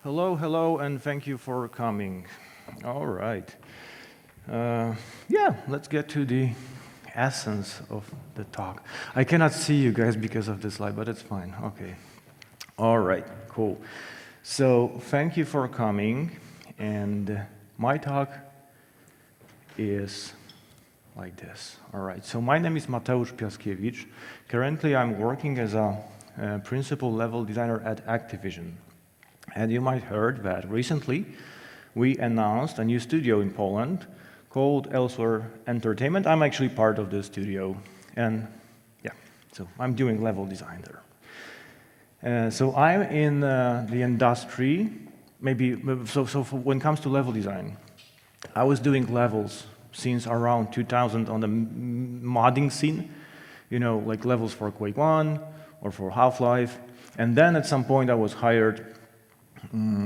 Hello, hello, and thank you for coming. All right. Yeah, let's get to the essence of the talk. I cannot see you guys because of this slide, but it's fine. Okay. All right, cool. So thank you for coming, and my talk is like this. All right, so my name is Mateusz Piaskiewicz. Currently, I'm working as a principal level designer at Activision. And you might heard that recently we announced a new studio in Poland called Elsewhere Entertainment. I'm actually part of this studio, and yeah, so I'm doing level design there. So I'm in the industry, when it comes to level design, I was doing levels since around 2000 on the modding scene, you know, like levels for Quake 1 or for Half-Life. And then at some point I was hired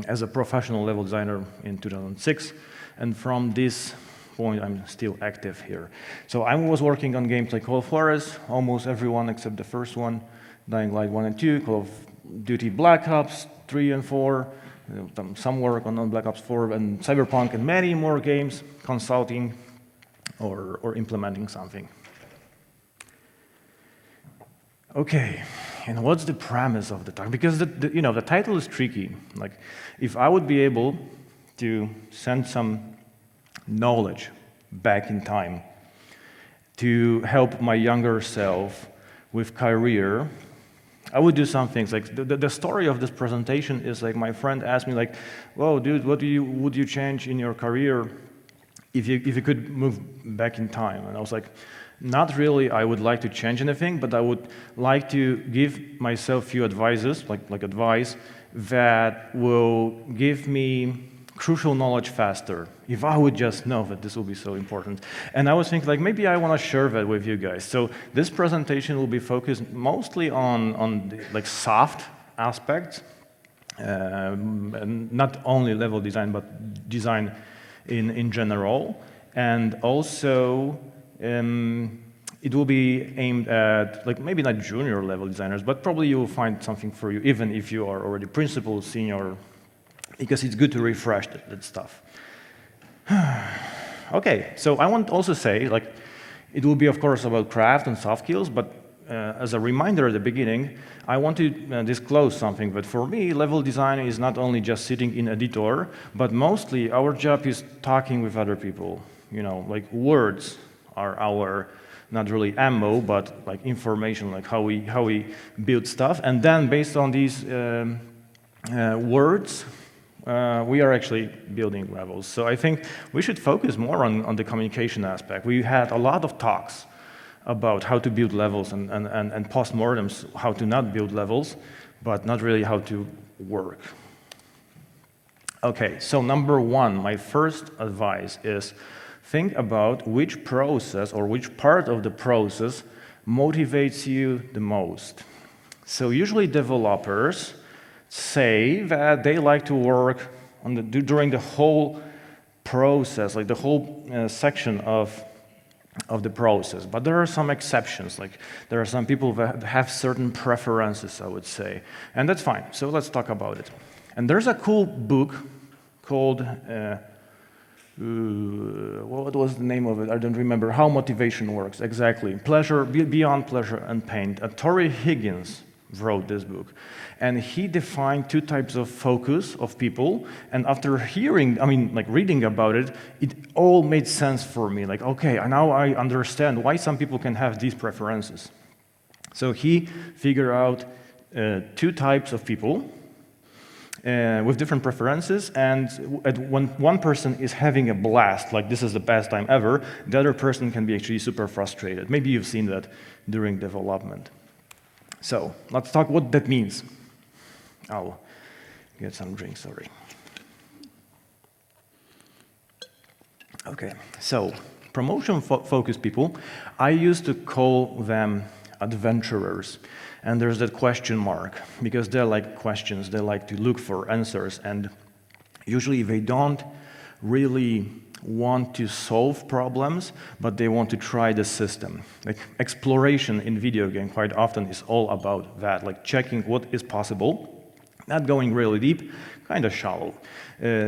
as a professional level designer in 2006, and from this point I'm still active here. So I was working on games like Call of Juarez, almost everyone except the first one, Dying Light 1 and 2, Call of Duty Black Ops 3 and 4, some work on Black Ops 4 and Cyberpunk, and many more games, consulting or implementing something. Okay. And what's the premise of the talk? Because the title is tricky. Like, if I would be able to send some knowledge back in time to help my younger self with career, I would do some things. Like the story of this presentation is like my friend asked me, like, "Whoa, dude, what would you change in your career if you could move back in time?" And I was like, not really, I would like to change anything, but I would like to give myself few advices, like advice, that will give me crucial knowledge faster, if I would just know that this will be so important. And I was thinking, like, maybe I want to share that with you guys. So this presentation will be focused mostly on the, soft aspects, and not only level design, but design in general, and also it will be aimed at, maybe not junior level designers, but probably you will find something for you, even if you are already principal, senior, because it's good to refresh that stuff. Okay, so I want to also say, it will be, of course, about craft and soft skills, but as a reminder at the beginning, I want to disclose something, that for me, level design is not only just sitting in editor, but mostly our job is talking with other people. You know, words are our, not really ammo, but information, how we build stuff. And then based on these words, we are actually building levels. So I think we should focus more on the communication aspect. We had a lot of talks about how to build levels and postmortems, how to not build levels, but not really how to work. Okay, so number one, my first advice is think about which process or which part of the process motivates you the most. So usually developers say that they like to work during the whole process, the whole section of the process. But there are some exceptions. There are some people that have certain preferences, I would say. And that's fine. So let's talk about it. And there's a cool book called what was the name of it? I don't remember. How Motivation Works, exactly. Pleasure, Beyond Pleasure and Pain. Torrey Higgins wrote this book. And he defined two types of focus of people. And after reading about it, it all made sense for me. Okay, now I understand why some people can have these preferences. So he figured out two types of people with different preferences, and when one person is having a blast, this is the best time ever, the other person can be actually super frustrated. Maybe you've seen that during development. So let's talk what that means. I'll get some drinks, sorry. Okay, so promotion-focused people, I used to call them adventurers. And there's that question mark, because they like questions, they like to look for answers, and usually they don't really want to solve problems, but they want to try the system. Exploration in video game quite often is all about that, checking what is possible, Not going really deep, kind of shallow.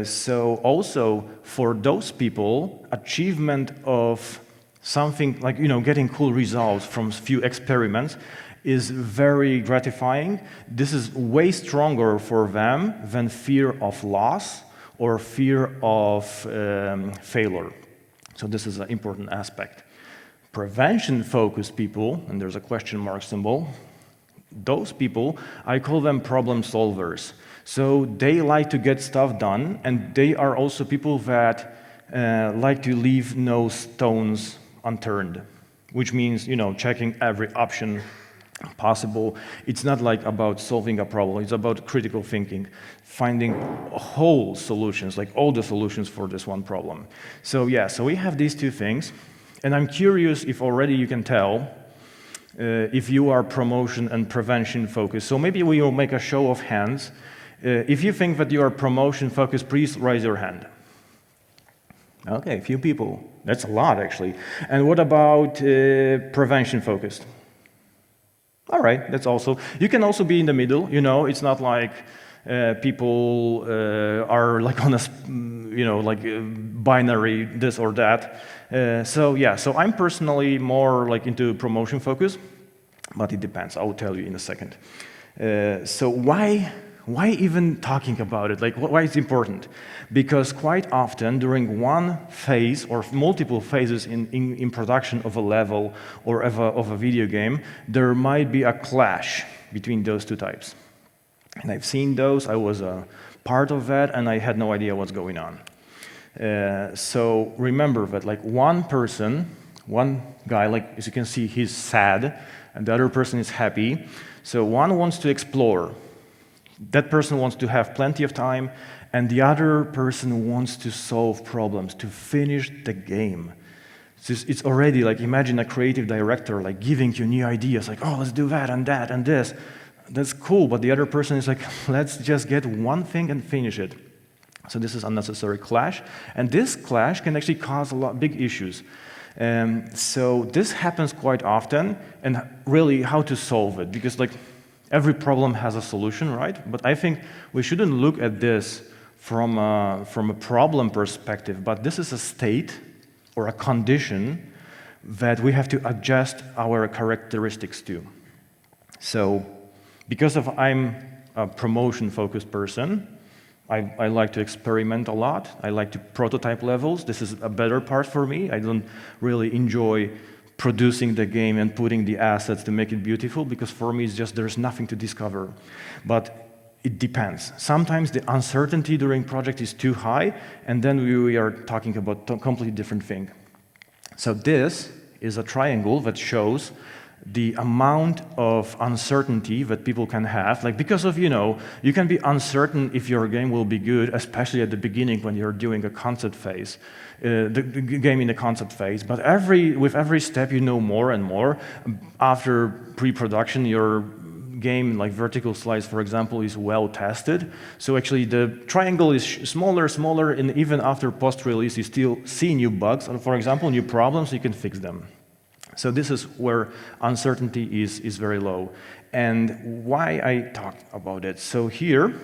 So also for those people, achievement of something like, getting cool results from few experiments is very gratifying. This is way stronger for them than fear of loss or fear of failure. So this is an important aspect. Prevention-focused people, and there's a question mark symbol, those people, I call them problem solvers. So they like to get stuff done, and they are also people that like to leave no stones unturned, which means, checking every option possible. It's not like about solving a problem, it's about critical thinking, finding whole solutions, like all the solutions for this one problem. So yeah, so we have these two things, and I'm curious if already you can tell if you are promotion and prevention focused. So maybe we will make a show of hands. If you think that you are promotion focused, please raise your hand. Okay, a few people. That's a lot, actually. And what about prevention focused? All right, that's also. You can also be in the middle. It's not like people are like on a, binary this or that. So yeah, so I'm personally more like into promotion focus, but it depends. I will tell you in a second. So why even talking about it? Like, why it's important? Because quite often during one phase or multiple phases in production of a level or of a video game, there might be a clash between those two types. And I've seen those. I was a part of that, and I had no idea what's going on. So remember that, like, one guy, like as you can see, he's sad, and the other person is happy. So one wants to explore. That person wants to have plenty of time, and the other person wants to solve problems, to finish the game. It's already like, imagine a creative director like giving you new ideas, like, oh, let's do that and this. That's cool, but the other person is like, let's just get one thing and finish it. So this is unnecessary clash, and this clash can actually cause big issues. So this happens quite often, and really how to solve it, because like every problem has a solution, right? But I think we shouldn't look at this from a problem perspective, but this is a state or a condition that we have to adjust our characteristics to. So because I'm a promotion-focused person, I like to experiment a lot. I like to prototype levels. This is a better part for me. I don't really enjoy producing the game and putting the assets to make it beautiful, because for me it's just there's nothing to discover. But it depends. Sometimes the uncertainty during project is too high, and then we are talking about a completely different thing. So this is a triangle that shows the amount of uncertainty that people can have, like because of, you can be uncertain if your game will be good, especially at the beginning when you're doing a concept phase, the game in the concept phase, but with every step you know more and more. After pre-production, your game, like vertical slice, for example, is well tested. So actually the triangle is smaller, and even after post-release, you still see new bugs, and for example, new problems, you can fix them. So this is where uncertainty is very low. And why I talked about it. So here,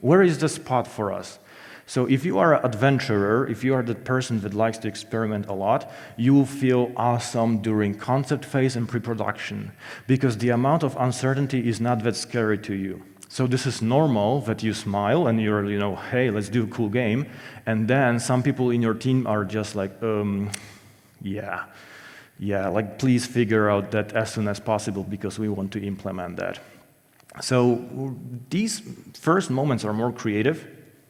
where is the spot for us? So if you are an adventurer, if you are the person that likes to experiment a lot, you will feel awesome during concept phase and pre-production, because the amount of uncertainty is not that scary to you. So this is normal that you smile and you're, hey, let's do a cool game. And then some people in your team are just like, yeah, like please figure out that as soon as possible because we want to implement that. So these first moments are more creative,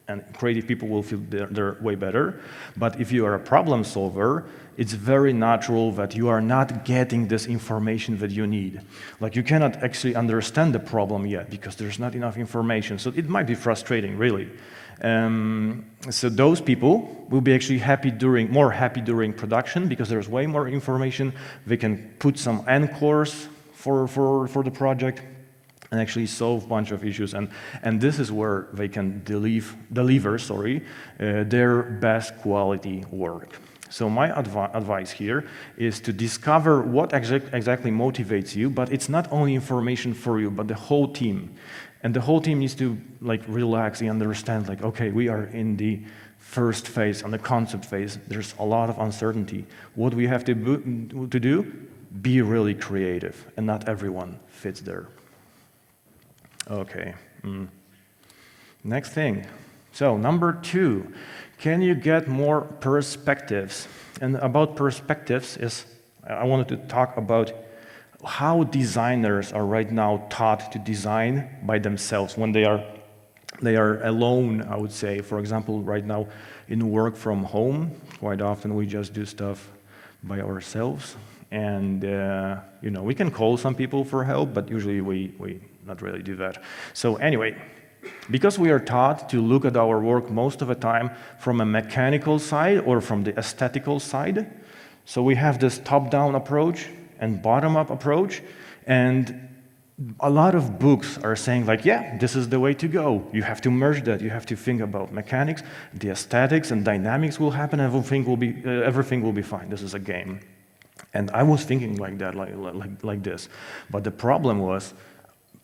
and creative people will feel they're way better. But if you are a problem solver, it's very natural that you are not getting this information that you need. Like you cannot actually understand the problem yet because there's not enough information. So it might be frustrating, really. So those people will be actually more happy during production because there's way more information. They can put some encores for the project and actually solve a bunch of issues. And this is where they can deliver their best quality work. So my advice here is to discover what exactly motivates you, but it's not only information for you, but the whole team. And the whole team needs to like relax and understand, like, okay, we are in the first phase, on the concept phase. There's a lot of uncertainty. What we have to do, be really creative, and not everyone fits there. Okay. Next thing. So number 2, can you get more perspectives? And about perspectives is, I wanted to talk about how designers are right now taught to design by themselves when they are alone, I would say. For example, right now in work from home, quite often we just do stuff by ourselves. And we can call some people for help, but usually we not really do that. So anyway, because we are taught to look at our work most of the time from a mechanical side or from the aesthetical side, so we have this top-down approach and bottom-up approach, and a lot of books are saying like, yeah, this is the way to go. You have to merge that. You have to think about mechanics, the aesthetics and dynamics will happen, everything will be fine. This is a game. And I was thinking like that, like this. But the problem was,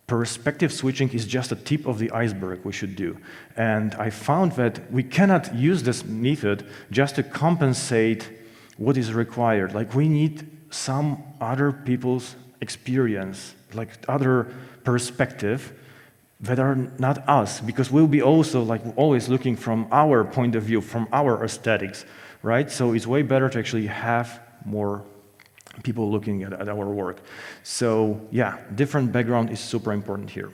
perspective switching is just a tip of the iceberg we should do. And I found that we cannot use this method just to compensate what is required. Like, we need some other people's experience, like other perspective that are not us, because we'll be also like always looking from our point of view, from our aesthetics, right? So it's way better to actually have more people looking at our work. So yeah, different background is super important here.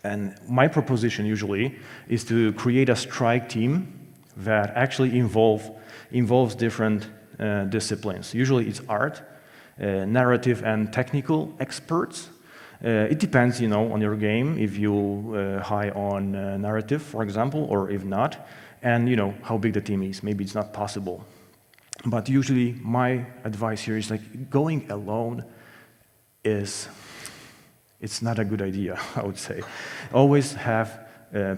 And my proposition usually is to create a strike team that actually involves different disciplines. Usually it's art, narrative and technical experts. It depends, on your game, if you high on narrative, for example, or if not, and how big the team is. Maybe it's not possible. But usually my advice here is like going alone it's not a good idea, I would say. Always have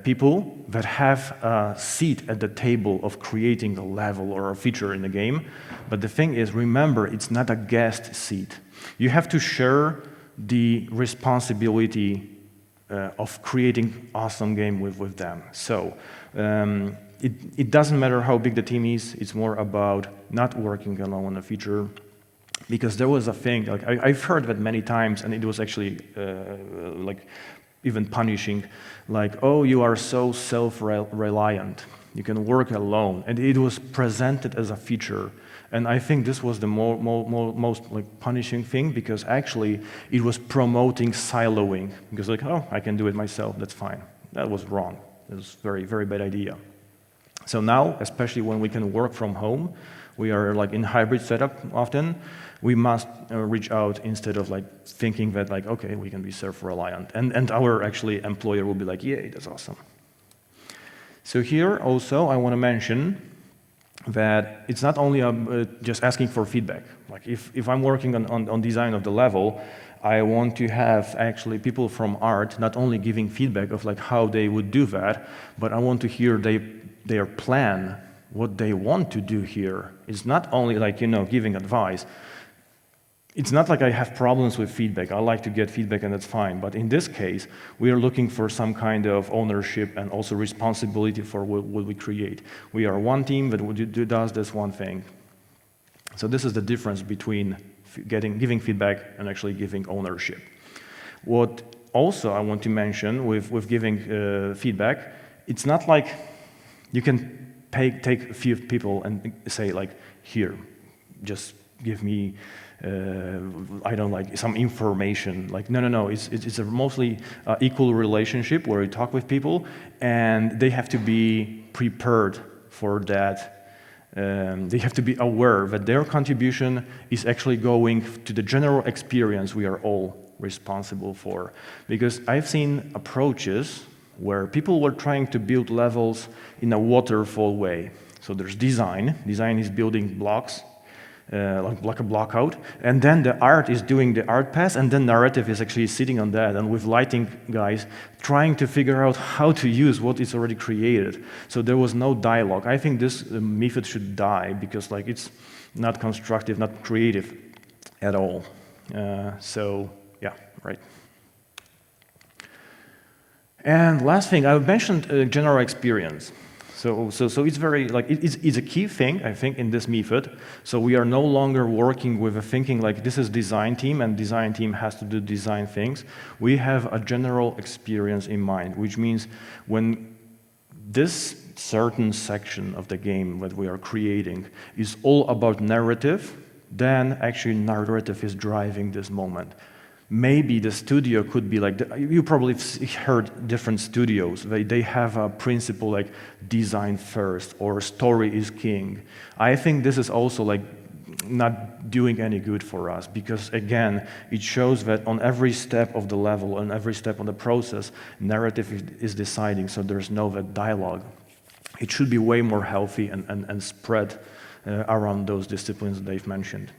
people that have a seat at the table of creating a level or a feature in the game. But the thing is, remember, it's not a guest seat. You have to share the responsibility of creating awesome game with them. So it doesn't matter how big the team is, it's more about not working alone on a feature. Because there was a thing, like I've heard that many times, and it was actually like even punishing, like, oh, you are so self-reliant, you can work alone. And it was presented as a feature. And I think this was the most like punishing thing, because actually it was promoting siloing. Because like, oh, I can do it myself, that's fine. That was wrong. It was a very, very bad idea. So now, especially when we can work from home, we are like in hybrid setup often, we must reach out instead of like thinking that like, okay, we can be self-reliant. And our actually employer will be like, yay, that's awesome. So here also I want to mention that it's not only just asking for feedback. Like if I'm working on design of the level, I want to have actually people from art not only giving feedback of like how they would do that, but I want to hear their plan, what they want to do here. It's not only like, giving advice. It's not like I have problems with feedback. I like to get feedback and that's fine. But in this case, we are looking for some kind of ownership and also responsibility for what we create. We are one team that does this one thing. So this is the difference between giving feedback and actually giving ownership. What also I want to mention with giving feedback, it's not like you can take a few people and say like, here, just give me some information. Like, no. It's a mostly equal relationship where you talk with people, and they have to be prepared for that. They have to be aware that their contribution is actually going to the general experience we are all responsible for. Because I've seen approaches where people were trying to build levels in a waterfall way. So there's design. Design is building blocks, like a block out, and then the art is doing the art path, and then narrative is actually sitting on that, and with lighting guys trying to figure out how to use what is already created. So there was no dialogue. I think this method should die, because like it's not constructive, not creative at all. So yeah, right. And last thing, I mentioned general experience. So it's very, like, it's a key thing, I think, in this method. So we are no longer working with a thinking like this is design team and design team has to do design things. We have a general experience in mind, which means when this certain section of the game that we are creating is all about narrative, then actually narrative is driving this moment. Maybe the studio could be like, you probably heard different studios, they have a principle like design first or story is king. I think this is also like not doing any good for us because again, it shows that on every step of the level, on every step of the process, narrative is deciding, so there's no that dialogue. It should be way more healthy and spread around those disciplines they've mentioned.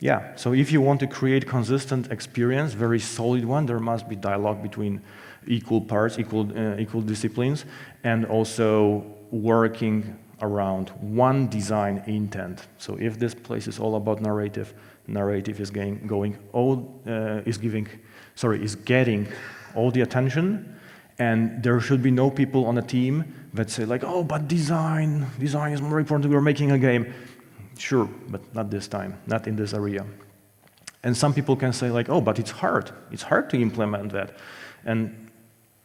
Yeah, so if you want to create consistent experience, very solid one, there must be dialogue between equal parts, equal disciplines, and also working around one design intent. So if this place is all about narrative, narrative is getting all the attention, and there should be no people on a team that say like, oh, but design is more important, we're making a game. Sure, but not this time, not in this area. And some people can say like, oh, but it's hard to implement that. And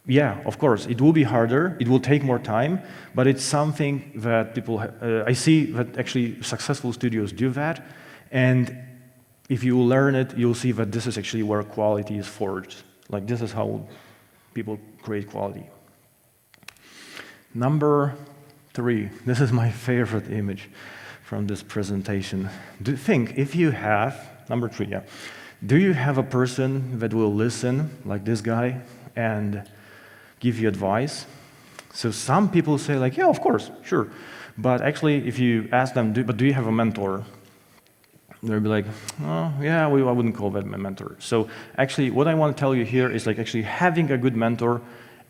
yeah, of course, it will be harder, it will take more time, but it's something that people, I see that actually successful studios do that, and if you learn it, you'll see that this is actually where quality is forged. Like this is how people create quality. Number 3, this is my favorite image from this presentation. If you have, number 3, yeah. Do you have a person that will listen, like this guy, and give you advice? So some people say like, yeah, of course, sure. But actually, if you ask them, do you have a mentor? They'll be like, oh, yeah, I wouldn't call that my mentor. So actually, what I want to tell you here is like actually having a good mentor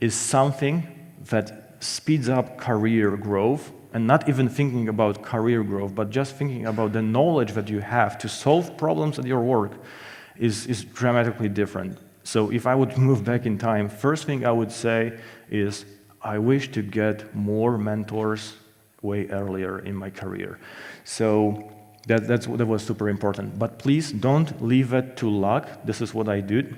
is something that speeds up career growth, and not even thinking about career growth, but just thinking about the knowledge that you have to solve problems at your work is dramatically different. So if I would move back in time, first thing I would say is I wish to get more mentors way earlier in my career. So that was super important. But please don't leave it to luck. This is what I did,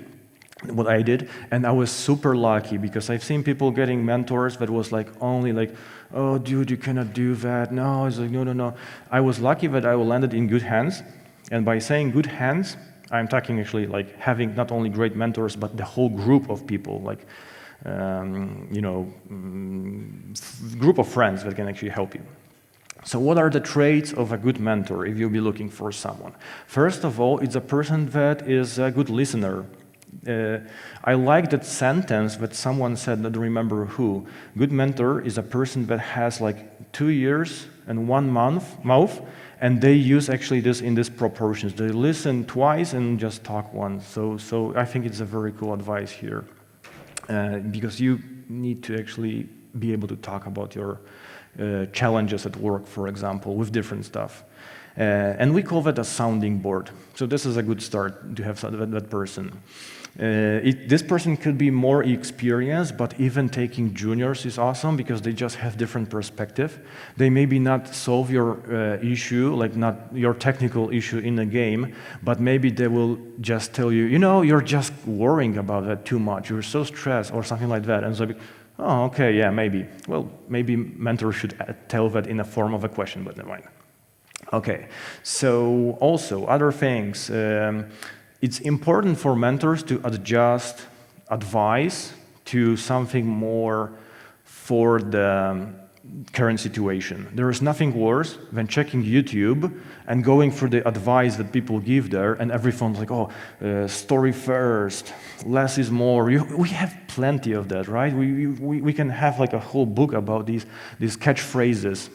and I was super lucky because I've seen people getting mentors that was like only like, oh, dude, you cannot do that. No, it's like, no. I was lucky that I landed in good hands. And by saying good hands, I'm talking actually like having not only great mentors, but the whole group of people, like, group of friends that can actually help you. So what are the traits of a good mentor if you'll be looking for someone? First of all, it's a person that is a good listener. I like that sentence that someone said, I don't remember who. Good mentor is a person that has like 2 years and 1 mouth, and they use actually this in these proportions. They listen twice and just talk once. So I think it's a very cool advice here, because you need to actually be able to talk about your challenges at work, for example, with different stuff. And we call that a sounding board. So this is a good start to have that person. This person could be more experienced, but even taking juniors is awesome because they just have different perspective. They maybe not solve your issue, like not your technical issue in the game, but maybe they will just tell you, you're just worrying about that too much. You're so stressed or something like that. And so, oh, okay, yeah, maybe. Well, maybe mentors should tell that in a form of a question, but never mind. Okay, so also other things. It's important for mentors to adjust advice to something more for the current situation. There is nothing worse than checking YouTube and going through the advice that people give there, and everyone's like, story first, less is more. We have plenty of that, right? We can have like a whole book about these catchphrases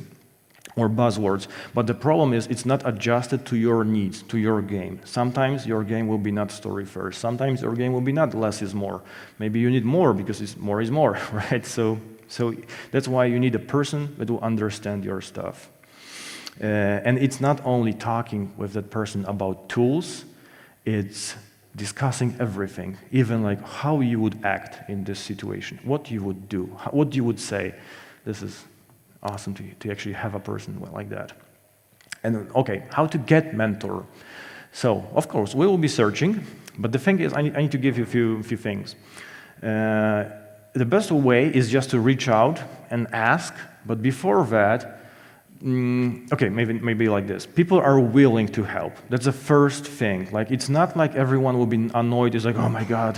or buzzwords, but the problem is it's not adjusted to your needs, to your game. Sometimes your game will be not story first. Sometimes your game will be not less is more. Maybe you need more because more is more, right? So that's why you need a person that will understand your stuff. And it's not only talking with that person about tools, it's discussing everything, even like how you would act in this situation, what you would do, what you would say. This is awesome to actually have a person like that. And okay, how to get mentor? So, of course, we will be searching, but the thing is, I need to give you a few things. The best way is just to reach out and ask, but before that, okay, maybe like this. People are willing to help. That's the first thing. Like, it's not like everyone will be annoyed. It's like, oh my God,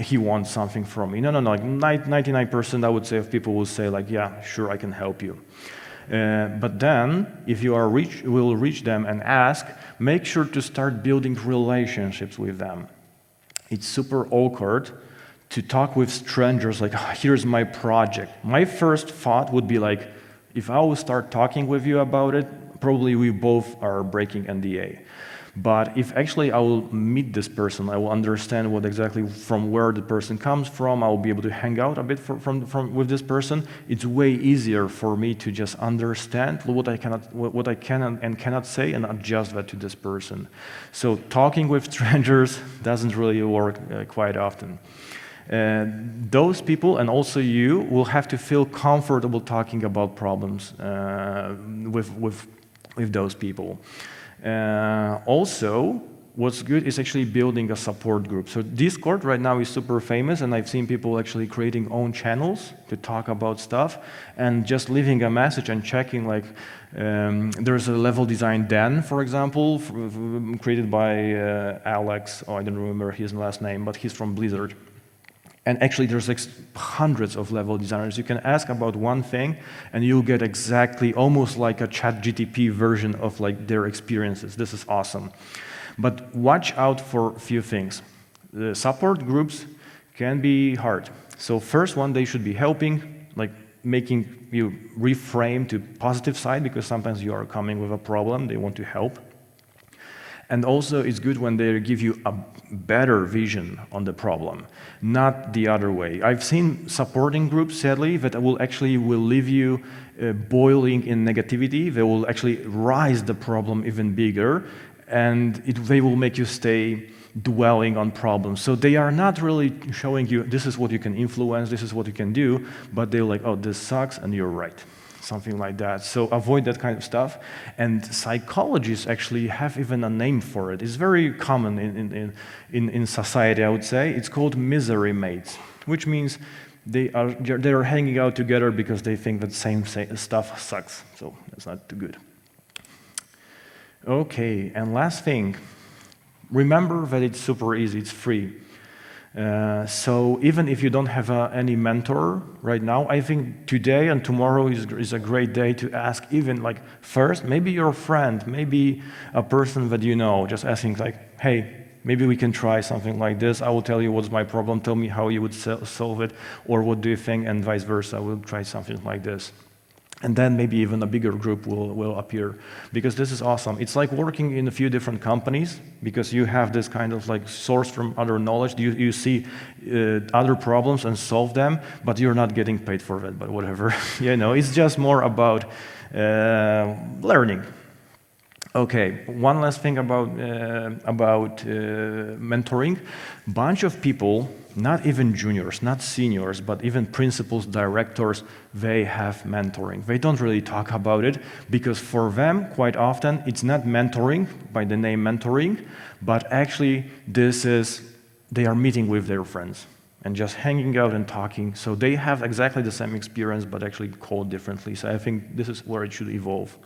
he wants something from me. No. Like 99%, I would say, of people will say like, yeah, sure, I can help you. But then, if you will reach them and ask, make sure to start building relationships with them. It's super awkward to talk with strangers like, oh, here's my project. My first thought would be like, if I will start talking with you about it, probably we both are breaking NDA. But if actually I will meet this person, I will understand what exactly from where the person comes from, I will be able to hang out a bit with this person, it's way easier for me to just understand what I can and cannot say and adjust that to this person. So talking with strangers doesn't really work quite often. Those people and also you will have to feel comfortable talking about problems with those people. Also, what's good is actually building a support group. So Discord right now is super famous, and I've seen people actually creating own channels to talk about stuff and just leaving a message and checking, like, there's a level design Den, for example, created by Alex, I don't remember his last name, but he's from Blizzard. And actually, there's like hundreds of level designers. You can ask about one thing, and you'll get exactly almost like a ChatGPT version of like their experiences. This is awesome. But watch out for a few things. The support groups can be hard. So first one, they should be helping, like making you reframe to positive side, because sometimes you are coming with a problem, they want to help. And also, it's good when they give you a better vision on the problem, not the other way. I've seen supporting groups, sadly, that will leave you boiling in negativity. They will actually rise the problem even bigger, and they will make you stay dwelling on problems. So they are not really showing you, this is what you can influence, this is what you can do, but they're like, oh, this sucks, and you're right. Something like that. So avoid that kind of stuff. And psychologists actually have even a name for it. It's very common in society, I would say. It's called misery mates, which means they are hanging out together because they think that same stuff sucks. So that's not too good. Okay, and last thing, remember that it's super easy, it's free. So even if you don't have any mentor right now, I think today and tomorrow is a great day to ask, even like first, maybe your friend, maybe a person that you know, just asking like, hey, maybe we can try something like this. I will tell you what's my problem, tell me how you would solve it, or what do you think, and vice versa, we'll try something like this. And then maybe even a bigger group will appear, because this is awesome. It's like working in a few different companies, because you have this kind of like source from other knowledge. You see other problems and solve them, but you're not getting paid for that, but whatever. It's just more about learning. Okay, one last thing about mentoring. Bunch of people, not even juniors, not seniors, but even principals, directors, they have mentoring. They don't really talk about it, because for them, quite often, it's not mentoring by the name mentoring, but actually they are meeting with their friends and just hanging out and talking. So they have exactly the same experience, but actually called differently. So I think this is where it should evolve.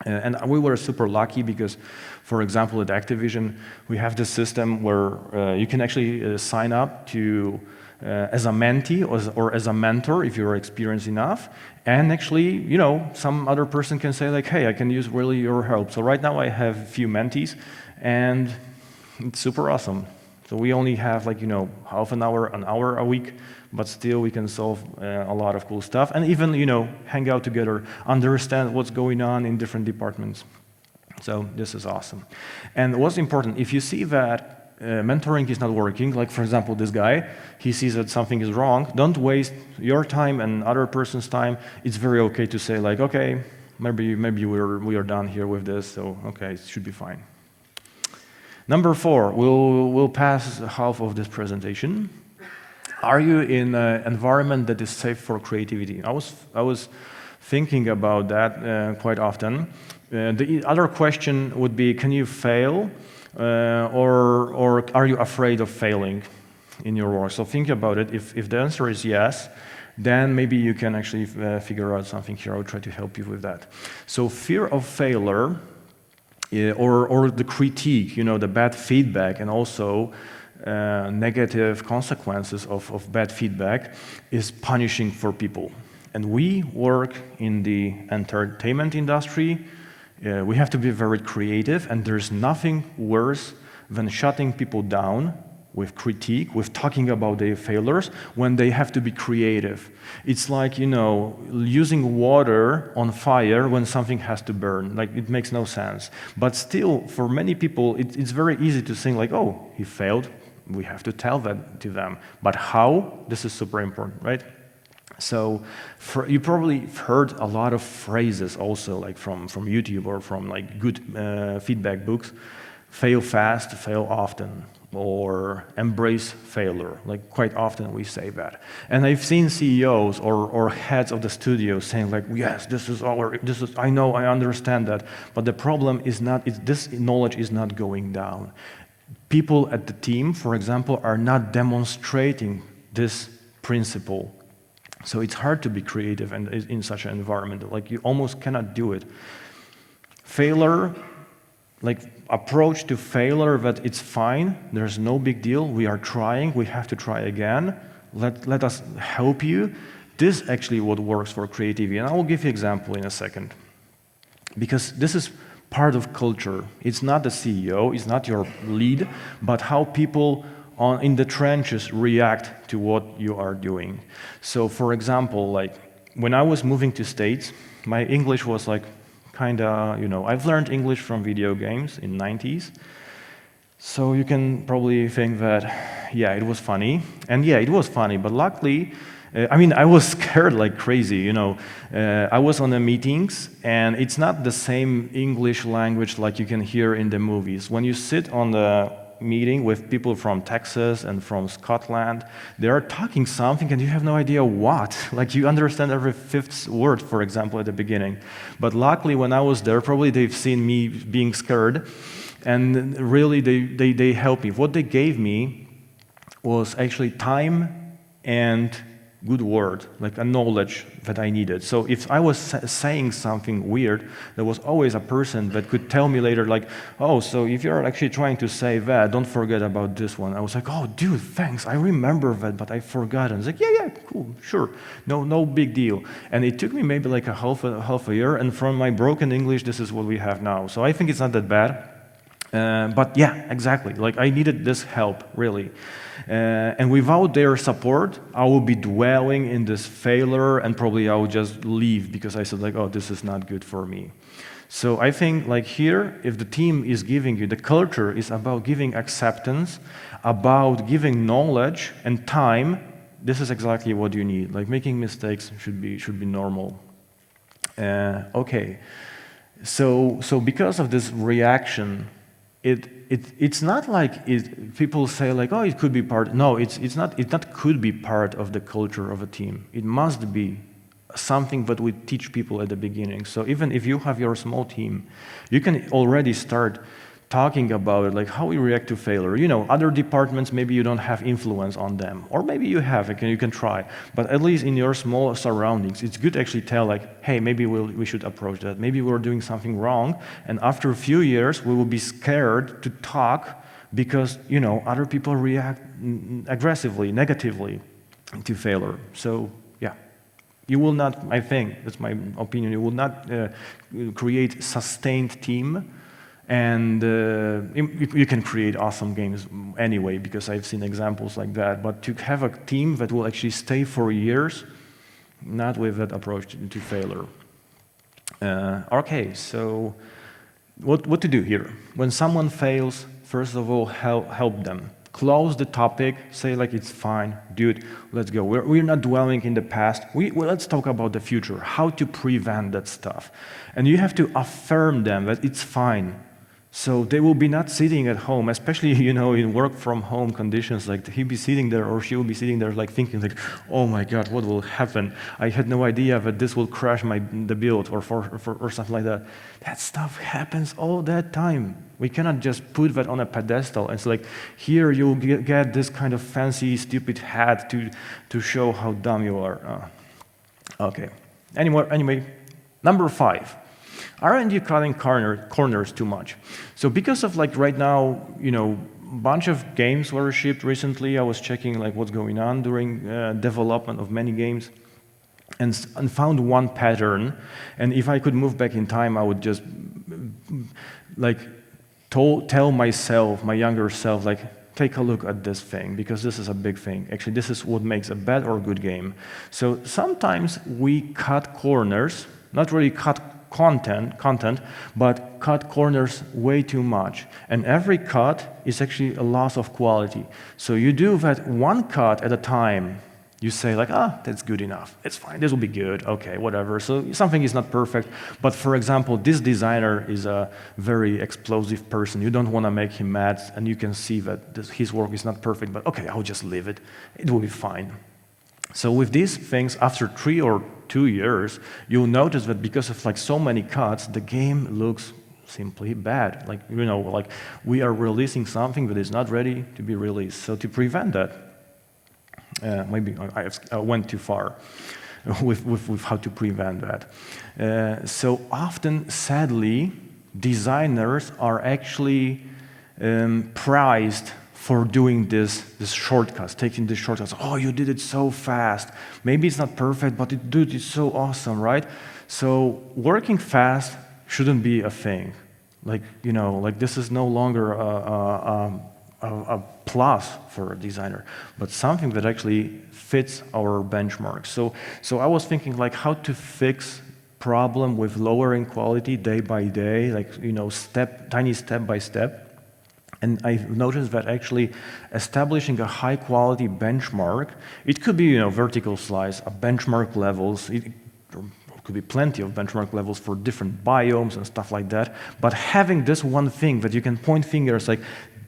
And we were super lucky because, for example, at Activision, we have this system where you can actually sign up to as a mentee or as a mentor if you're experienced enough. And actually, some other person can say like, hey, I can use really your help. So right now I have a few mentees, and it's super awesome. So we only have like, half an hour a week, but still we can solve a lot of cool stuff, and even, hang out together, understand what's going on in different departments. So this is awesome. And what's important, if you see that mentoring is not working, like for example, this guy, he sees that something is wrong, don't waste your time and other person's time. It's very okay to say like, okay, maybe we are done here with this, so okay, it should be fine. Number 4, we'll pass half of this presentation. Are you in an environment that is safe for creativity? I was thinking about that quite often. The other question would be, can you fail, or are you afraid of failing in your work? So think about it. If the answer is yes, then maybe you can actually figure out something here. I'll try to help you with that. So fear of failure, or the critique, the bad feedback, and also negative consequences of bad feedback is punishing for people. And we work in the entertainment industry. We have to be very creative, and there's nothing worse than shutting people down with critique, with talking about their failures, when they have to be creative. It's like, using water on fire when something has to burn. Like, it makes no sense. But still, for many people, it's very easy to think like, oh, he failed. We have to tell that to them. But how? This is super important, right? So you probably heard a lot of phrases also, like from YouTube or from like good feedback books. Fail fast, fail often, or embrace failure. Like, quite often we say that. And I've seen CEOs or heads of the studio saying like, yes, I know, I understand that. But the problem is this knowledge is not going down. People at the team, for example, are not demonstrating this principle. So it's hard to be creative and in such an environment. Like, you almost cannot do it. Failure, like approach to failure, that it's fine, there's no big deal, we are trying, we have to try again, let us help you. This actually what works for creativity, and I will give you an example in a second. Because this is part of culture. It's not the CEO, it's not your lead, but how people in the trenches react to what you are doing. So for example, like when I was moving to States, my English was like I've learned English from video games in the 90s. So you can probably think that, yeah, it was funny. And yeah, it was funny, but luckily, I was scared like crazy, I was on the meetings, and it's not the same English language like you can hear in the movies. When you sit on the meeting with people from Texas and from Scotland, they are talking something and you have no idea what. Like, you understand every fifth word, for example, at the beginning. But luckily, when I was there, probably they've seen me being scared, and really they helped me. What they gave me was actually time and good word, like a knowledge that I needed. So if I was saying something weird, there was always a person that could tell me later, like, oh, so if you're actually trying to say that, don't forget about this one. I was like, oh, dude, thanks, I remember that, but I forgot. And I was like, yeah, cool, sure, no big deal. And it took me maybe like a half a year, and from my broken English, this is what we have now. So I think it's not that bad. But yeah, exactly, like I needed this help, really. And without their support, I would be dwelling in this failure, and probably I would just leave because I said like, oh, this is not good for me. So I think like here, if the team is giving you, the culture is about giving acceptance, about giving knowledge and time, this is exactly what you need. Like, making mistakes should be normal. Okay, so because of this reaction, it's not like people say like, oh, it could be part. No, it's not. It not could be part of the culture of a team. It must be something that we teach people at the beginning. So even if you have your small team, you can already start talking about it, like how we react to failure. Other departments, maybe you don't have influence on them, or maybe you have, and you can try. But at least in your small surroundings, it's good to actually tell like, hey, maybe we should approach that. Maybe we're doing something wrong, and after a few years, we will be scared to talk because, other people react aggressively, negatively to failure. So, yeah. You will not, I think, that's my opinion, you will not create sustained team. And you can create awesome games anyway, because I've seen examples like that. But to have a team that will actually stay for years, not with that approach to failure. Okay, so what to do here? When someone fails, first of all, help them. Close the topic, say like, it's fine, dude, let's go. We're not dwelling in the past. Let's talk about the future, how to prevent that stuff. And you have to affirm them that it's fine. So they will be not sitting at home, especially, in work from home conditions, like he'll be sitting there or she will be sitting there like thinking like, oh my God, what will happen? I had no idea that this will crash the build or something like that. That stuff happens all that time. We cannot just put that on a pedestal. It's like, here you'll get this kind of fancy, stupid hat to show how dumb you are. Okay. Anyway, number 5. Aren't you cutting corners too much? So because of right now, bunch of games were shipped recently. I was checking what's going on during development of many games, and found one pattern. And if I could move back in time, I would just tell myself, my younger self, take a look at this thing, because this is a big thing. Actually, this is what makes a bad or good game. So sometimes we cut corners, not really cut content, but cut corners way too much. And every cut is actually a loss of quality. So you do that one cut at a time. You say that's good enough. It's fine, this will be good, okay, whatever. So something is not perfect, but for example, this designer is a very explosive person. You don't want to make him mad, and you can see that his work is not perfect, but okay, I'll just leave it. It will be fine. So with these things, after 3 or 2 years, you'll notice that because of so many cuts, the game looks simply bad. We are releasing something that is not ready to be released. So to prevent that, maybe I went too far with how to prevent that. So often, sadly, designers are actually prized for doing this shortcuts, taking these shortcuts. Oh, you did it so fast. Maybe it's not perfect, but dude, it's so awesome, right? So working fast shouldn't be a thing. This is no longer a plus for a designer, but something that actually fits our benchmarks. So I was thinking how to fix problem with lowering quality day by day, tiny step by step. And I've noticed that actually establishing a high-quality benchmark, it could be vertical slice, a benchmark levels. There could be plenty of benchmark levels for different biomes and stuff like that. But having this one thing that you can point fingers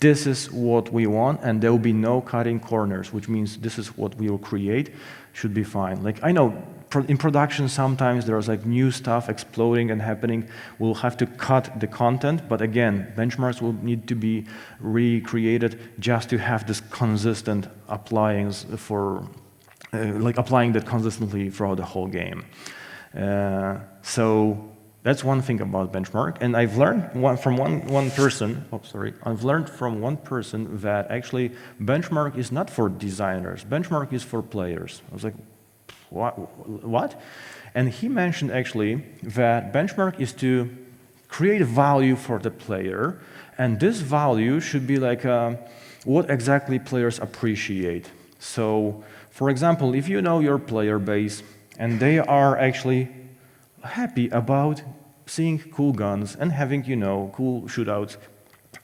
this is what we want, and there will be no cutting corners, which means this is what we will create, should be fine. I know in production sometimes there's new stuff exploding and happening. We'll have to cut the content, but again, benchmarks will need to be recreated just to have this consistent applying that consistently throughout the whole game. So that's one thing about benchmark, and I've learned from one person. I've learned from one person that actually benchmark is not for designers. Benchmark is for players. I was like, what? And he mentioned actually that benchmark is to create value for the player, and this value should be what exactly players appreciate. So, for example, if you know your player base and they are actually happy about seeing cool guns and having, cool shootouts,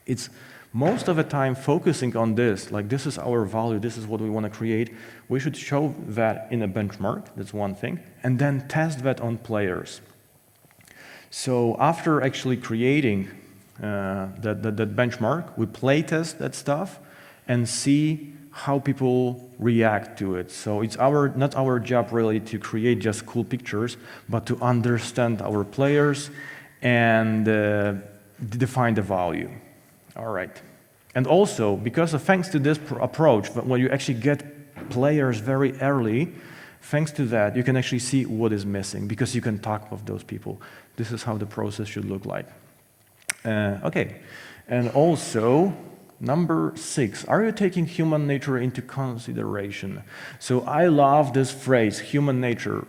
it's most of the time focusing on this, this is our value, this is what we want to create. We should show that in a benchmark, that's one thing, and then test that on players. So after actually creating that benchmark, we play test that stuff and see how people react to it. So it's not our job really to create just cool pictures, but to understand our players and define the value. All right. And also, thanks to this approach, when you actually get players very early, thanks to that, you can actually see what is missing, because you can talk with those people. This is how the process should look like. Okay. And also, number 6, are you taking human nature into consideration? So I love this phrase, human nature.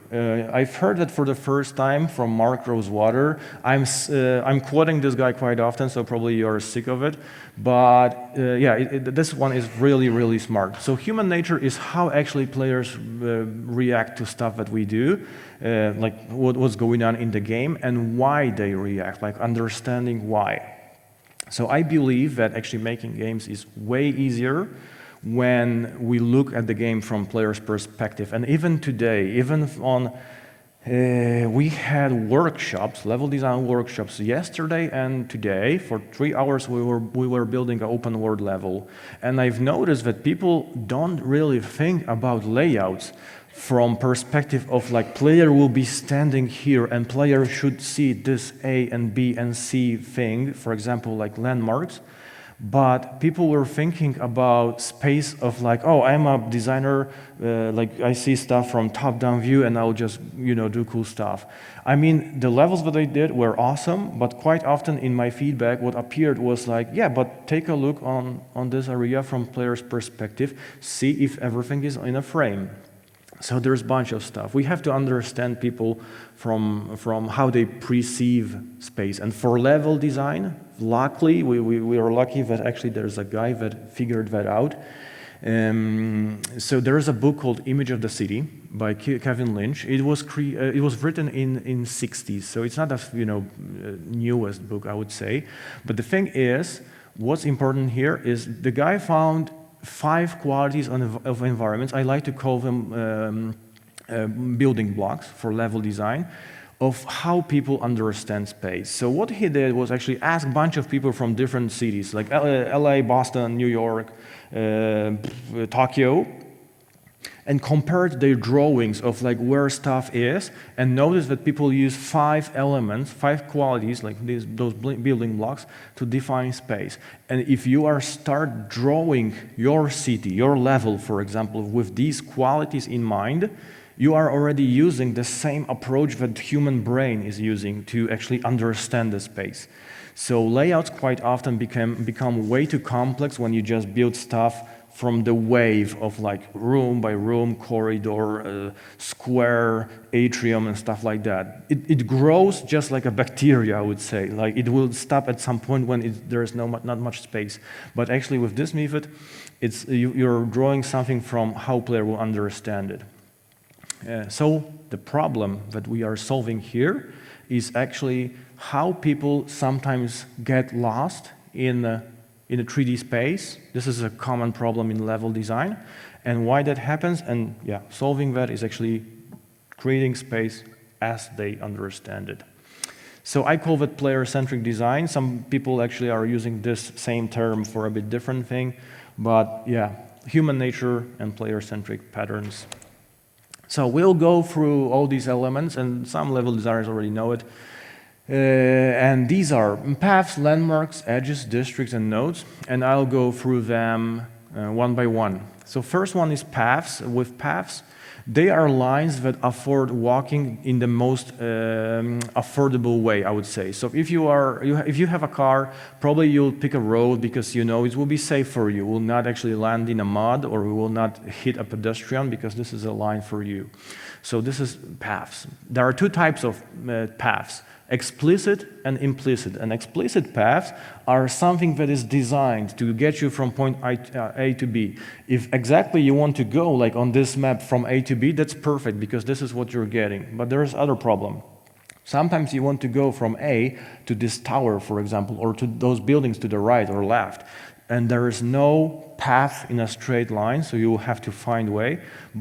I've heard that for the first time from Mark Rosewater. I'm quoting this guy quite often, so probably you're sick of it. But this one is really, really smart. So human nature is how actually players react to stuff that we do, what's going on in the game and why they react, understanding why. So I believe that actually making games is way easier when we look at the game from players' perspective. And even today, even on We had workshops, level design workshops yesterday and today. For 3 hours we were building an open world level. And I've noticed that people don't really think about layouts from perspective of like player will be standing here and player should see this A and B and C thing, for example, like landmarks. But people were thinking about space of like, oh, I'm a designer, like I see stuff from top-down view and I'll just, do cool stuff. I mean, the levels that I did were awesome, but quite often in my feedback, what appeared was like, yeah, but take a look on this area from player's perspective, see if everything is in a frame. So there's a bunch of stuff. We have to understand people from how they perceive space. And for level design, luckily, we are lucky that actually there's a guy that figured that out. So there's a book called Image of the City by Kevin Lynch. It was written in 60s, so it's not a newest book, I would say. But the thing is, what's important here is the guy found 5 qualities of environments. I like to call them building blocks for level design of how people understand space. So what he did was actually ask a bunch of people from different cities, like LA, Boston, New York, Tokyo, and compared their drawings of like where stuff is, and noticed that people use 5 elements, 5 qualities, like those building blocks, to define space. And if you start drawing your city, your level, for example, with these qualities in mind, you are already using the same approach that human brain is using to actually understand the space. So layouts quite often become way too complex when you just build stuff from the wave of like room by room, corridor, square, atrium, and stuff like that. It grows just like a bacteria, I would say. Like it will stop at some point when there's not much space. But actually with this method, you're drawing something from how player will understand it. So the problem that we are solving here is actually how people sometimes get lost in a 3D space. This is a common problem in level design, and why that happens, and yeah, solving that is actually creating space as they understand it. So I call that player-centric design. Some people actually are using this same term for a bit different thing, but yeah, human nature and player-centric patterns. So we'll go through all these elements, and some level designers already know it. And these are paths, landmarks, edges, districts, and nodes, and I'll go through them one by one. So first one is paths. With paths, they are lines that afford walking in the most affordable way, I would say. So if you have a car, probably you'll pick a road because you know it will be safe for you. You will not actually land in a mud, or you will not hit a pedestrian because this is a line for you. So this is paths. There are 2 types of paths. Explicit and implicit. And explicit paths are something that is designed to get you from point A to B. If exactly you want to go, like on this map, from A to B, that's perfect because this is what you're getting. But there is other problem. Sometimes you want to go from A to this tower, for example, or to those buildings to the right or left, and there is no path in a straight line, so you will have to find a way,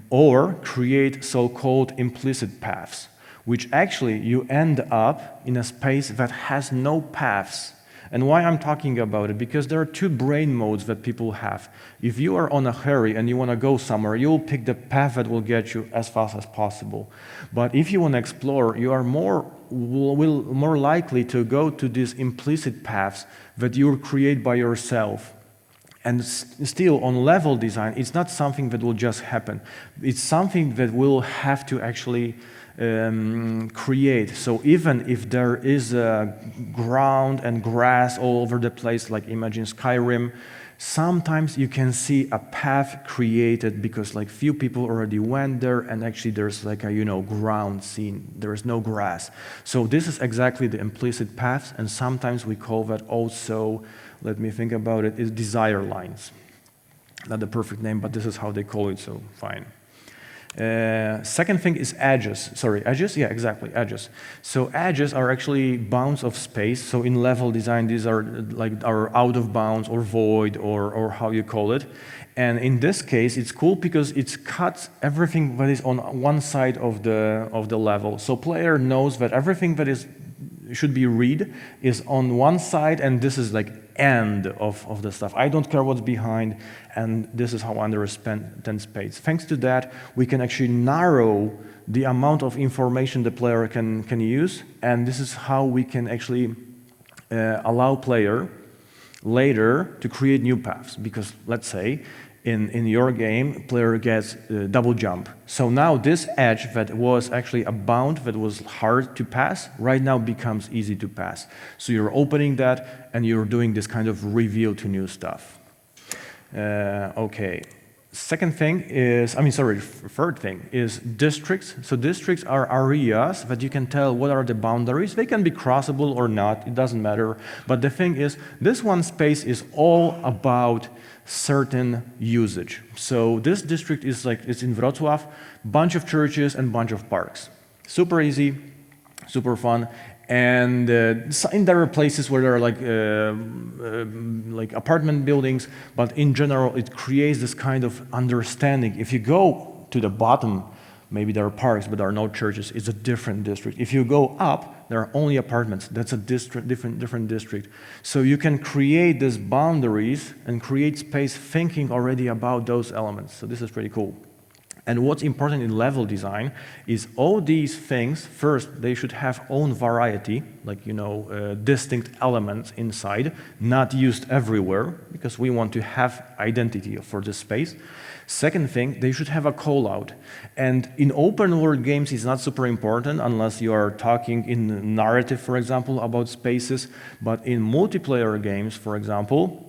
or create so-called implicit paths, which actually you end up in a space that has no paths. And why I'm talking about it? Because there are 2 brain modes that people have. If you are on a hurry and you want to go somewhere, you'll pick the path that will get you as fast as possible. But if you want to explore, you are more likely to go to these implicit paths that you create by yourself. And still, on level design, it's not something that will just happen. It's something that we'll have to actually create. So even if there is ground and grass all over the place, like imagine Skyrim, sometimes you can see a path created because like few people already went there, and actually there's like a ground scene. There is no grass. So this is exactly the implicit paths, and sometimes we call that also, let me think about it, is desire lines. Not the perfect name, but this is how they call it, so fine. Second thing is edges. Sorry, edges? Yeah, exactly, edges. So edges are actually bounds of space. So in level design, these are like our out of bounds or void or how you call it. And in this case, it's cool because it cuts everything that is on one side of the level. So player knows that everything that should be read is on one side, and this is like end of the stuff. I don't care what's behind, and this is how I understand space. Thanks to that, we can actually narrow the amount of information the player can use, and this is how we can actually allow player later to create new paths. Because let's say in your game, player gets double jump. So now this edge that was actually a bound that was hard to pass, right now becomes easy to pass. So you're opening that and you're doing this kind of reveal to new stuff. Okay. Third thing is districts. So districts are areas that you can tell what are the boundaries. They can be crossable or not, it doesn't matter. But the thing is, this one space is all about certain usage. So this district is like, it's in Wrocław, bunch of churches and bunch of parks. Super easy, super fun. And there are places where there are like apartment buildings, but in general, it creates this kind of understanding. If you go to the bottom, maybe there are parks, but there are no churches. It's a different district. If you go up, there are only apartments. That's a different district. So you can create these boundaries and create space thinking already about those elements. So this is pretty cool. And what's important in level design is all these things, first, they should have own variety, like, distinct elements inside, not used everywhere, because we want to have identity for this space. Second thing, they should have a call-out. And in open-world games, it's not super important unless you are talking in narrative, for example, about spaces. But in multiplayer games, for example,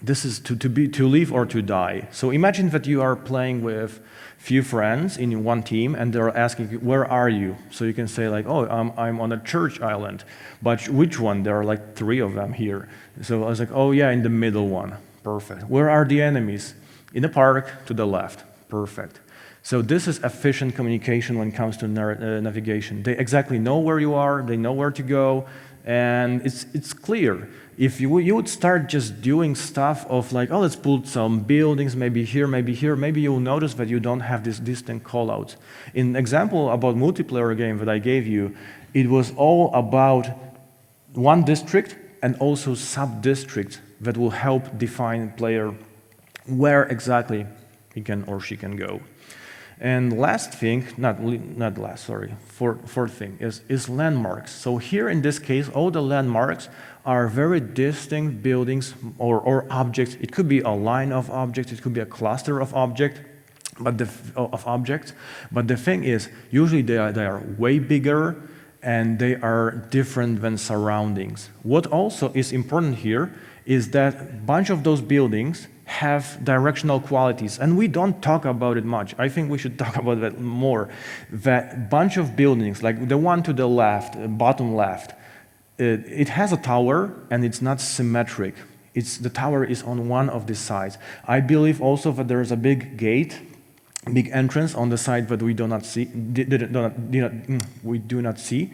this is to live or to die. So imagine that you are playing with few friends in one team, and they're asking you, where are you? So you can say like, oh, I'm on a church island. But which one? There are like 3 of them here. So I was like, oh yeah, in the middle one. Perfect. Where are the enemies? In the park, to the left. Perfect. So this is efficient communication when it comes to navigation. They exactly know where you are, they know where to go, and it's clear. If you would start just doing stuff of like, oh, let's put some buildings, maybe here, maybe you'll notice that you don't have this distinct callouts. In example about multiplayer game that I gave you, it was all about one district and also sub-districts that will help define player where exactly he can or she can go. And last thing, fourth thing is landmarks. So here in this case, all the landmarks are very distinct buildings or objects. It could be a line of objects, it could be a cluster of objects, but the thing is, usually they are way bigger and they are different than surroundings. What also is important here is that a bunch of those buildings have directional qualities, and we don't talk about it much. I think we should talk about that more. That bunch of buildings, like the one to the left, bottom left, it has a tower and it's not symmetric. The tower is on one of the sides. I believe also that there is a big gate, big entrance on the side that we do not see,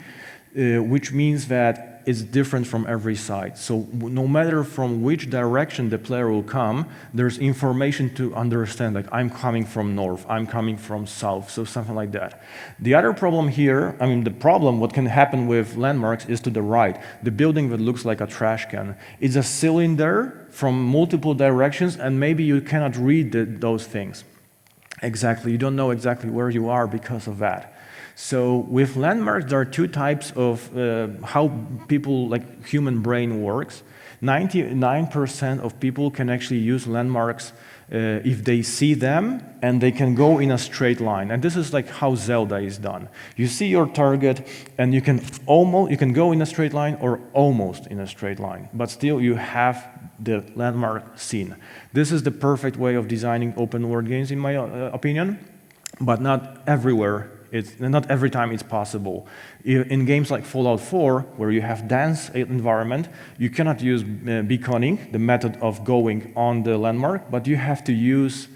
which means that it's different from every side. So no matter from which direction the player will come, there's information to understand, like I'm coming from north, I'm coming from south, so something like that. The other problem here, what can happen with landmarks is to the right. The building that looks like a trash can. It's a cylinder from multiple directions, and maybe you cannot read those things. Exactly, you don't know exactly where you are because of that. So with landmarks, there are 2 types of how people, like human brain works. 99% of people can actually use landmarks if they see them and they can go in a straight line. And this is like how Zelda is done. You see your target and you can go in a straight line or almost in a straight line, but still you have the landmark seen. This is the perfect way of designing open world games in my opinion, but not everywhere. Not every time it's possible. In games like Fallout 4, where you have dense environment, you cannot use beaconing, the method of going on the landmark, but you have to use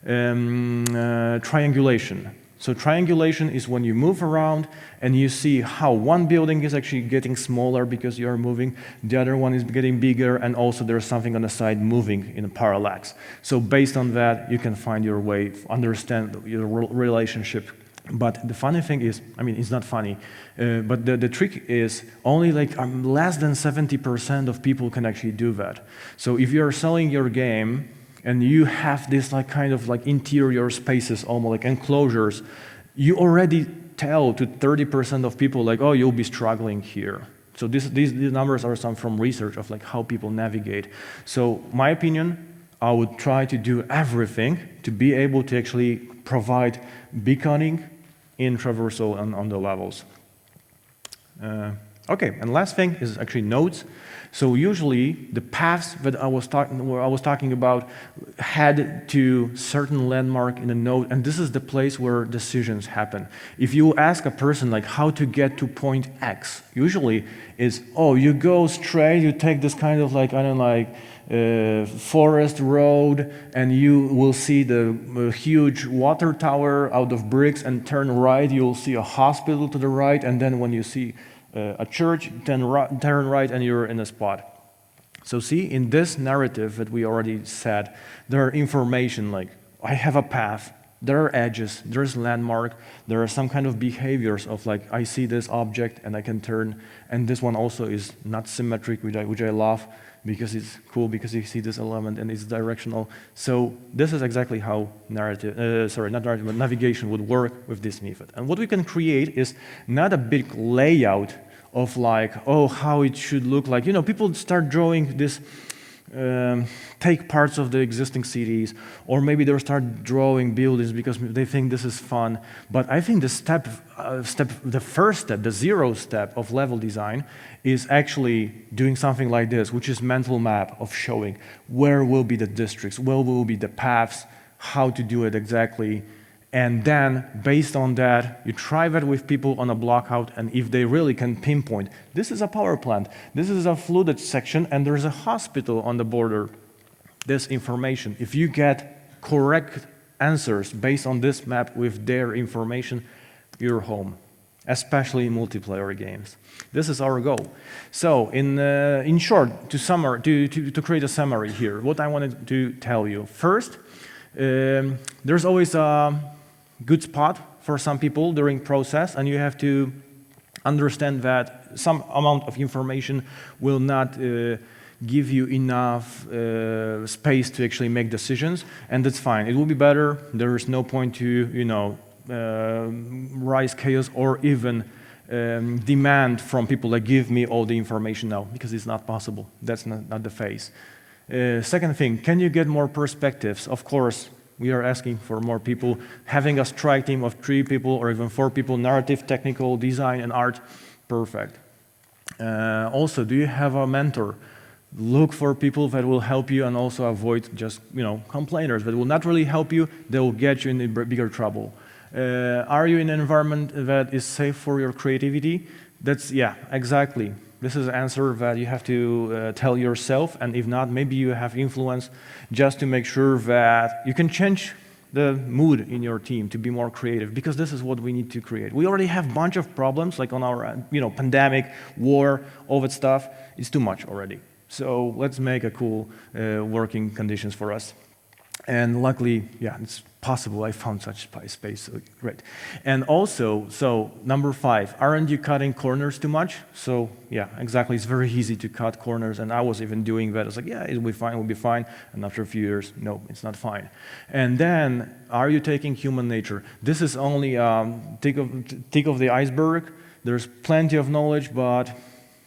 triangulation. So triangulation is when you move around and you see how one building is actually getting smaller because you are moving, the other one is getting bigger, and also there's something on the side moving in a parallax. So based on that, you can find your way, understand your relationship. But the funny thing is, I mean, it's not funny, but the trick is only like less than 70% of people can actually do that. So if you're selling your game, and you have this like kind of like interior spaces, almost like enclosures, you already tell to 30% of people like, oh, you'll be struggling here. So these numbers are some from research of like how people navigate. So my opinion, I would try to do everything to be able to actually provide beaconing in traversal and on the levels. Okay, and last thing is actually nodes. So usually the paths that I was talking about head to certain landmark in a node, and this is the place where decisions happen. If you ask a person like how to get to point X, usually is, oh, you go straight, you take this kind of like, I don't know, like forest road, and you will see the huge water tower out of bricks, and turn right, you'll see a hospital to the right, and then when you see a church, turn right, and you're in a spot. So see, in this narrative that we already said, there are information like, I have a path, there are edges, there's landmark, there are some kind of behaviors of like, I see this object and I can turn, and this one also is not symmetric, which I love, because it's cool, because you see this element and it's directional. So this is exactly how navigation would work with this method. And what we can create is not a big layout of like, oh, how it should look like. You know, people start drawing this, take parts of the existing cities, or maybe they'll start drawing buildings because they think this is fun. But I think the first step, the zero step of level design is actually doing something like this, which is mental map of showing where will be the districts, where will be the paths, how to do it exactly. And then, based on that, you try that with people on a blockout, and if they really can pinpoint, this is a power plant, this is a flooded section, and there's a hospital on the border, this information. If you get correct answers based on this map with their information, you're home, especially in multiplayer games. This is our goal. So, in short, to create a summary here, what I wanted to tell you. First, there's always a good spot for some people during process, and you have to understand that some amount of information will not give you enough space to actually make decisions, and that's fine. It will be better. There is no point to, you know, rise chaos or even demand from people like give me all the information now, because it's not possible. That's not the phase. Second thing, can you get more perspectives? Of course, we are asking for more people. Having a strike team of 3 people or even 4 people, narrative, technical, design, and art, perfect. Also, do you have a mentor? Look for people that will help you and also avoid just, you know, complainers that will not really help you. They will get you in bigger trouble. Are you in an environment that is safe for your creativity? That's, yeah, exactly. This is an answer that you have to tell yourself, and if not, maybe you have influence just to make sure that you can change the mood in your team to be more creative, because this is what we need to create. We already have a bunch of problems, like on our, you know, pandemic, war, all that stuff. It's too much already. So let's make a cool working conditions for us. And luckily, yeah, it's possible. I found such space, so great. And also, so number 5, aren't you cutting corners too much? So yeah, exactly. It's very easy to cut corners, and I was even doing that. I was like, yeah, it'll be fine. And after a few years, no, it's not fine. And then, are you taking human nature? This is only tip of the iceberg. There's plenty of knowledge, but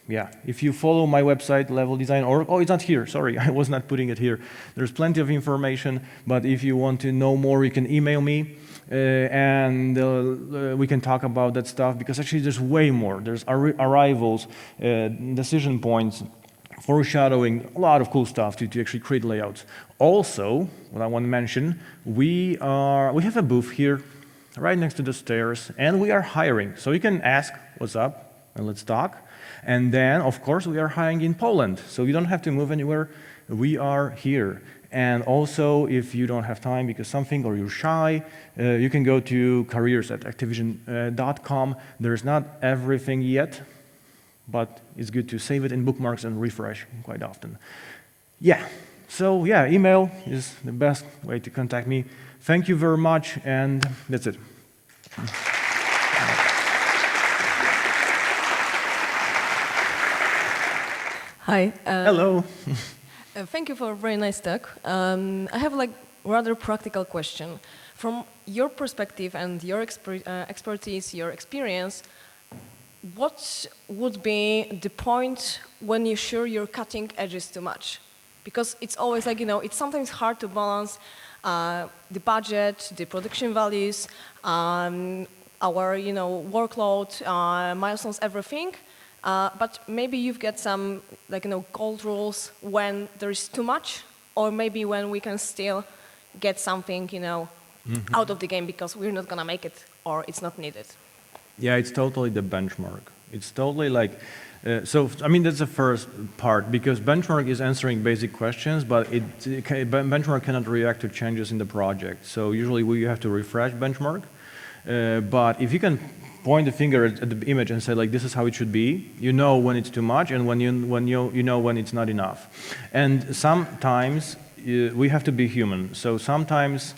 yeah, if you follow my website, Level Design, or, oh, it's not here, sorry, I was not putting it here. There's plenty of information, but if you want to know more, you can email me, and we can talk about that stuff, because actually there's way more. There's arrivals, decision points, foreshadowing, a lot of cool stuff to actually create layouts. Also, what I want to mention, we have a booth here, right next to the stairs, and we are hiring. So you can ask, what's up, and let's talk. And then, of course, we are hiring in Poland, so you don't have to move anywhere. We are here. And also, if you don't have time because something or you're shy, you can go to careers@activision.com. There's not everything yet, but it's good to save it in bookmarks and refresh quite often. Yeah, so yeah, email is the best way to contact me. Thank you very much, and that's it. Hi. Hello. Thank you for a very nice talk. I have like rather practical question. From your perspective and your expertise, your experience, what would be the point when you're sure you're cutting edges too much? Because it's always like, it's sometimes hard to balance the budget, the production values, our, workload, milestones, everything. But maybe you've got some, gold rules when there is too much, or maybe when we can still get something, out of the game because we're not gonna make it or it's not needed. Yeah, it's totally the benchmark. It's totally like, that's the first part, because benchmark is answering basic questions, but benchmark cannot react to changes in the project. So usually we have to refresh benchmark. But if you can point the finger at the image and say, like, this is how it should be, you know when it's too much and when you know when it's not enough. And sometimes we have to be human. So sometimes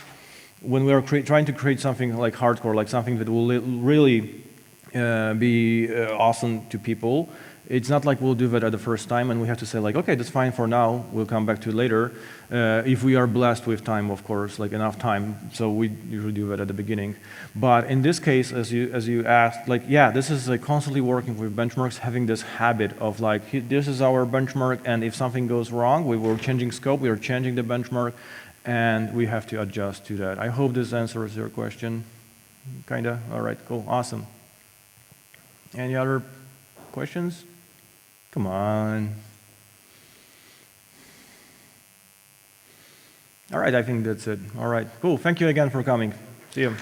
when we are trying to create something like hardcore, like something that will really be awesome to people, it's not like we'll do that at the first time and we have to say, like, okay, that's fine for now, we'll come back to it later. If we are blessed with time, of course, like enough time, so we usually do that at the beginning. But in this case, as you asked, like, yeah, this is like constantly working with benchmarks, having this habit of like, this is our benchmark, and if something goes wrong, we were changing scope, we are changing the benchmark, and we have to adjust to that. I hope this answers your question. Kinda? All right, cool, awesome. Any other questions? Come on. All right, I think that's it. All right, cool. Thank you again for coming. See you.